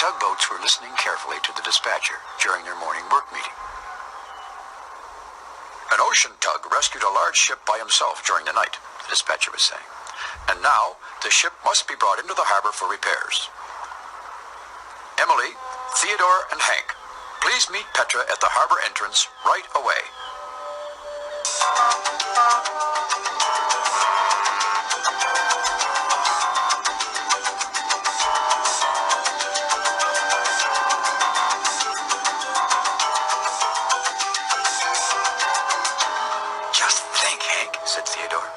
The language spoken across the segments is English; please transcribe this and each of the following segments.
tugboats were listening carefully to the dispatcher during their morning work meeting. An ocean tug rescued a large ship by himself during the night, the dispatcher was saying. And now the ship must be brought into the harbor for repairs. Emily, Theodore, and Hank, please meet Petra at the harbor entrance right away. Just think, Hank, said Theodore.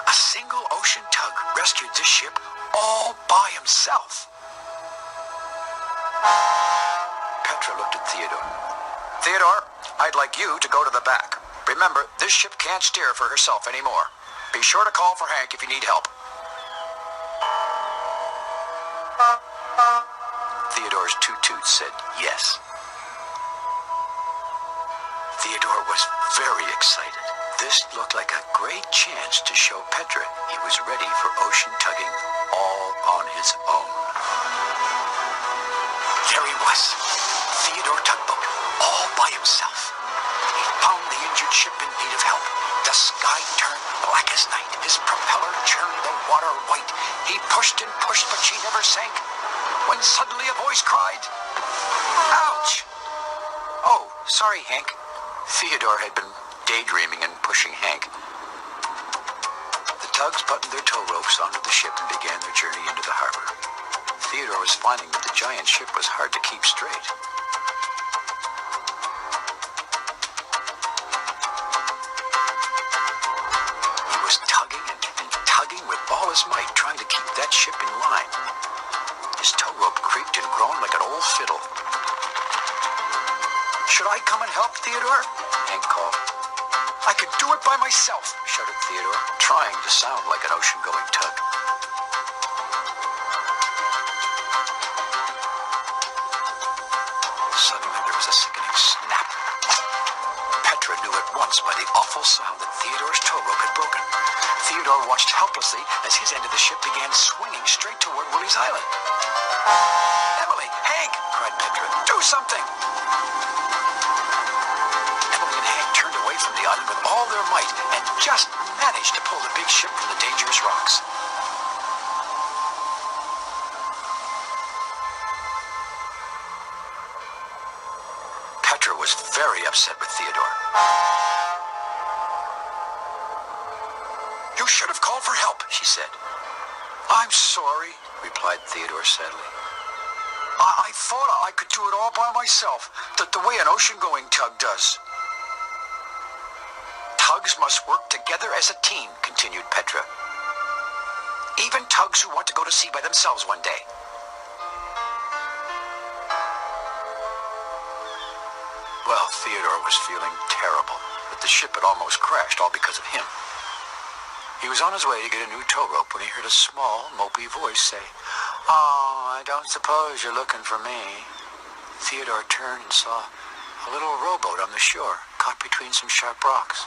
A single ocean tug rescued this ship all by himself. Petra looked at Theodore. Theodore, I'd like you to go to the back. Remember, this ship can't steer for herself anymore. Be sure to call for Hank if you need help. Theodore's two toots said yes. Theodore was very excited. This looked like a great chance to show Petra he was ready for ocean tugging all on his own. There he was, Theodore Tugboat, all by himself. He found the injured ship in need of help. The sky turned black as night. His propeller churned the water white. He pushed and pushed, but she never sank. When suddenly a voice cried, "Ouch!" "Oh, sorry, Hank." Theodore had been daydreaming and pushing Hank. The tugs buttoned their tow ropes onto the ship and began their journey into the harbor. Theodore was finding that the giant ship was hard to keep straight. He was tugging and tugging with all his might, trying to keep that ship in line. His tow rope creaked and groaned like an old fiddle. "Should I come and help, Theodore?" Hank called. "I could do it by myself," shouted Theodore, trying to sound like an ocean-going tug. Suddenly there was a sickening snap. Petra knew at once by the awful sound that Theodore's tow rope had broken. Theodore watched helplessly as his end of the ship began swinging straight toward Willy's island. "Emily! Hank!" cried Petra. "Do something!" Emily and Hank turned away from the island with all their might and just managed to pull the big ship from the dangerous rocks. Petra was very upset with Theodore. "You should have called for help," she said. "I'm sorry," replied Theodore sadly. I thought I could do it all by myself, the way an ocean-going tug does." "Tugs must work together as a team," continued Petra. "Even tugs who want to go to sea by themselves one day." Well, Theodore was feeling terrible, but the ship had almost crashed, all because of him. He was on his way to get a new tow rope when he heard a small, mopey voice say, "Oh, I don't suppose you're looking for me." Theodore turned and saw a little rowboat on the shore, caught between some sharp rocks.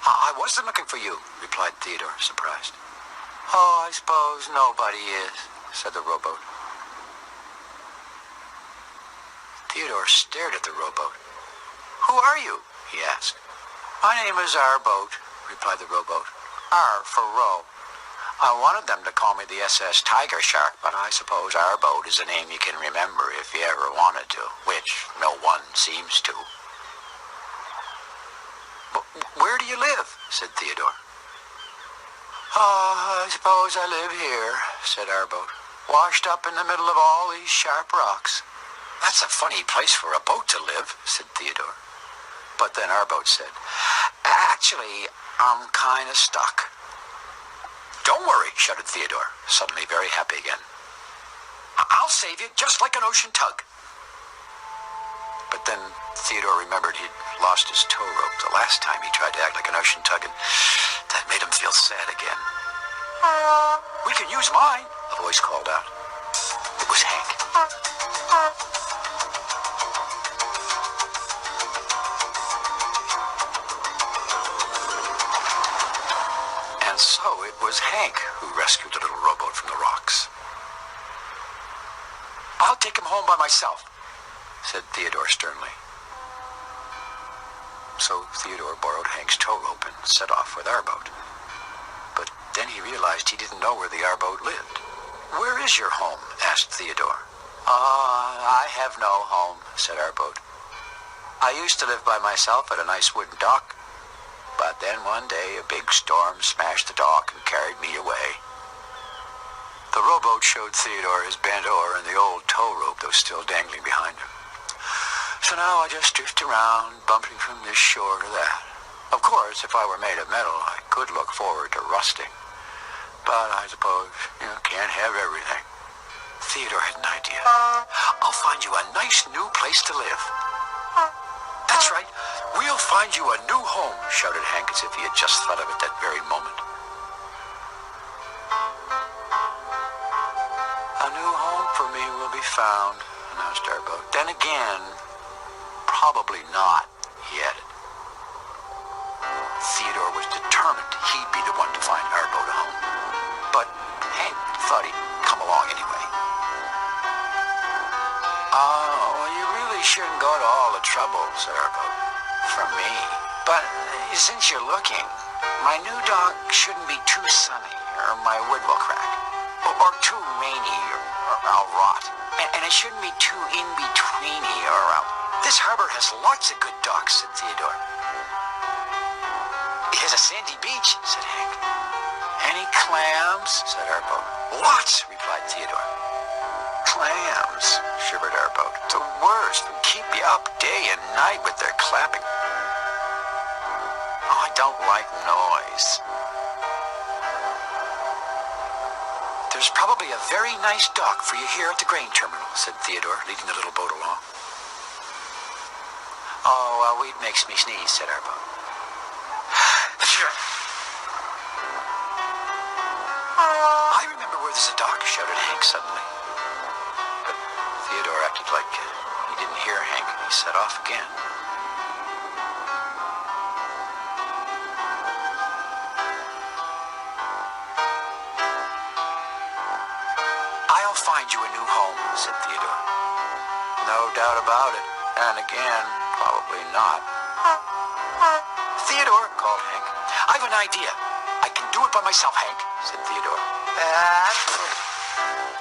I wasn't looking for you," replied Theodore, surprised. "Oh, I suppose nobody is," said the rowboat. Theodore stared at the rowboat. "Who are you?" he asked. "My name is Rowboat," replied the rowboat. "R for row. I wanted them to call me the SS Tiger Shark, but I suppose Rowboat is a name you can remember if you ever wanted to, which no one seems to." "Where do you live?" said Theodore. "Oh, I suppose I live here," said Rowboat, "washed up in the middle of all these sharp rocks." "That's a funny place for a boat to live," said Theodore. But then Rowboat said, "Actually, I'm kind of stuck." "Don't worry," shouted Theodore, suddenly very happy again. "I'll save you just like an ocean tug." But then Theodore remembered he'd lost his tow rope the last time he tried to act like an ocean tug, and that made him feel sad again. "We can use mine," a voice called out. It was Hank. And so it was Hank who rescued the little rowboat from the rocks. I'll take him home by myself, said Theodore sternly. So Theodore borrowed Hank's tow rope and set off with our boat. But then he realized he didn't know where the our boat lived. Where is your home? Asked Theodore. I have no home, said our boat. I used to live by myself at a nice wooden dock, but then one day a big storm smashed the dock and carried me away. The rowboat showed Theodore his bent oar and the old tow rope that was still dangling behind him. So now I just drift around, bumping from this shore to that. Of course, if I were made of metal, I could look forward to rusting. But I suppose you can't have everything. Theodore had an idea. I'll find you a nice new place to live. That's right. We'll find you a new home, shouted Hank as if he had just thought of it that very moment. A new home for me will be found, announced our boat. Then again, probably not, he added. Theodore was determined he'd be the one to find our boat a home. But Hank thought he'd come along anyway. Well, you really shouldn't go to all the trouble, said our boat. For me. But since you're looking, my new dock shouldn't be too sunny, or my wood will crack. Or too rainy, or I'll rot. And it shouldn't be too in-betweeny, or this harbor has lots of good docks, said Theodore. It has a sandy beach, said Hank. Any clams, said our boat. Lots, replied Theodore. Clams, shivered our boat. The worst. They keep you up day and night with their clapping. Oh, I don't like noise. There's probably a very nice dock for you here at the grain terminal, said Theodore, leading the little boat along. Oh, weed makes me sneeze, said our boat. I remember where there's a dock, shouted Hank suddenly. But Theodore acted like he didn't hear Hank, and he set off again. I'll find you a new home, said Theodore. No doubt about it. And again, probably not. Theodore, called Hank. I've an idea. I can do it by myself, Hank, said Theodore.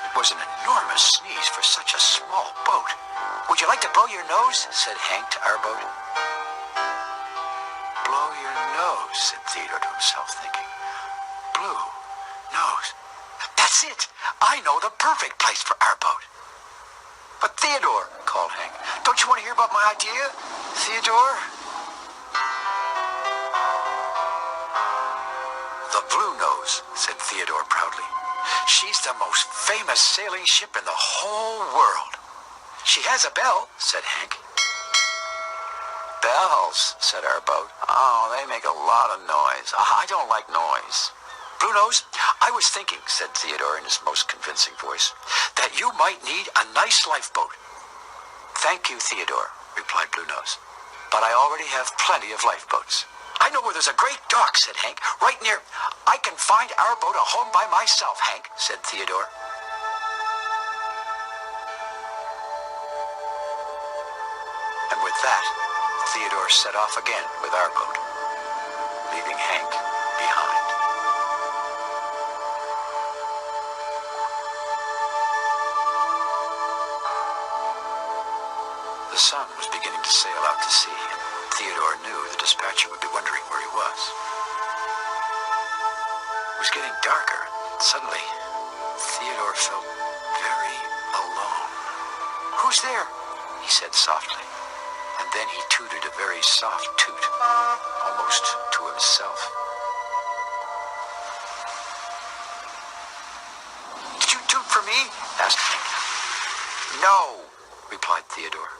It was an enormous sneeze for such a small boat. Would you like to blow your nose? Said Hank to our boat. Blow your nose, said Theodore to himself, thinking. Blue nose. That's it. I know the perfect place for our boat. But Theodore, called Hank, don't you want to hear about my idea? Theodore? The Blue Nose, said Theodore proudly. She's the most famous sailing ship in the whole world. She has a bell, said Hank. Bells, said our boat. Oh, they make a lot of noise. I don't like noise. Blue Nose, I was thinking, said Theodore in his most convincing voice, that you might need a nice lifeboat. Thank you, Theodore, replied Blue Nose. But I already have plenty of lifeboats. I know where there's a great dock, said Hank, right near. I can find our boat a home by myself, Hank, said Theodore. And with that, Theodore set off again with our boat, leaving Hank behind. The sun was beginning to sail out to sea, and Theodore knew the dispatcher would be wondering where he was. It was getting darker, and suddenly Theodore felt very alone. Who's there? He said softly, and then he tooted a very soft toot, almost to himself. Did you toot for me? Asked Hank. No, replied Theodore.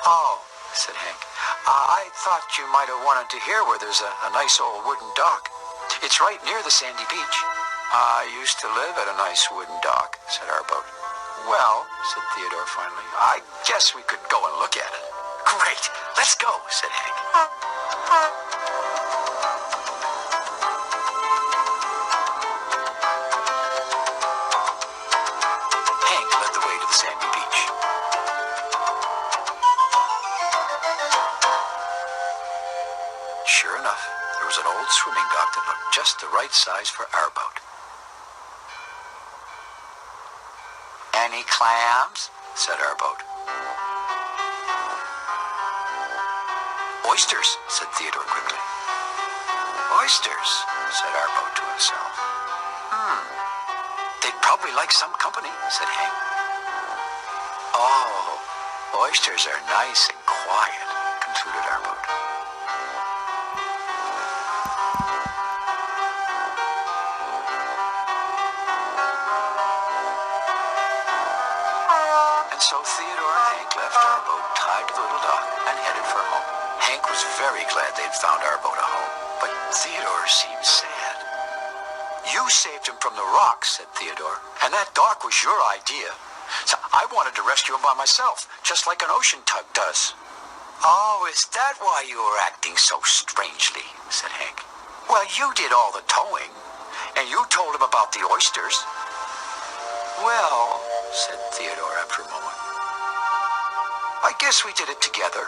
Oh, said Hank. I thought you might have wanted to hear where there's a nice old wooden dock. It's right near the sandy beach. I used to live at a nice wooden dock, said our boat. Well, said Theodore finally, I guess we could go and look at it. Great, let's go, said Hank. Hank led the way right size for our boat. Any clams? Said our boat. Oysters, said Theodore quickly. Oysters, said our boat to himself. They'd probably like some company, said Hank. Oh, oysters are nice and quiet, concluded our boat. And so Theodore and Hank left our boat tied to the little dock and headed for home. Hank was very glad they'd found our boat a home, but Theodore seemed sad. You saved him from the rocks, said Theodore, and that dock was your idea. So I wanted to rescue him by myself, just like an ocean tug does. Oh, is that why you were acting so strangely, said Hank. Well, you did all the towing, and you told him about the oysters. Well, said Theodore after a moment, I guess we did it together.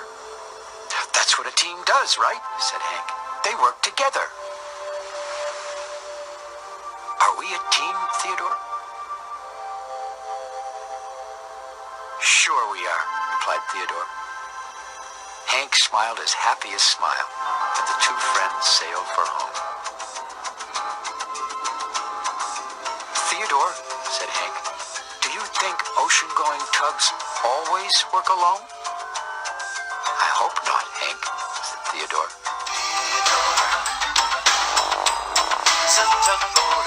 That's what a team does, right? Said Hank. They work together. Are we a team, Theodore? Sure we are, replied Theodore. Hank smiled his happiest smile, and the two friends sailed for home. Theodore, said Hank, do you think ocean-going tugs always work alone? I hope not, Hank, said Theodore. It's a tugboat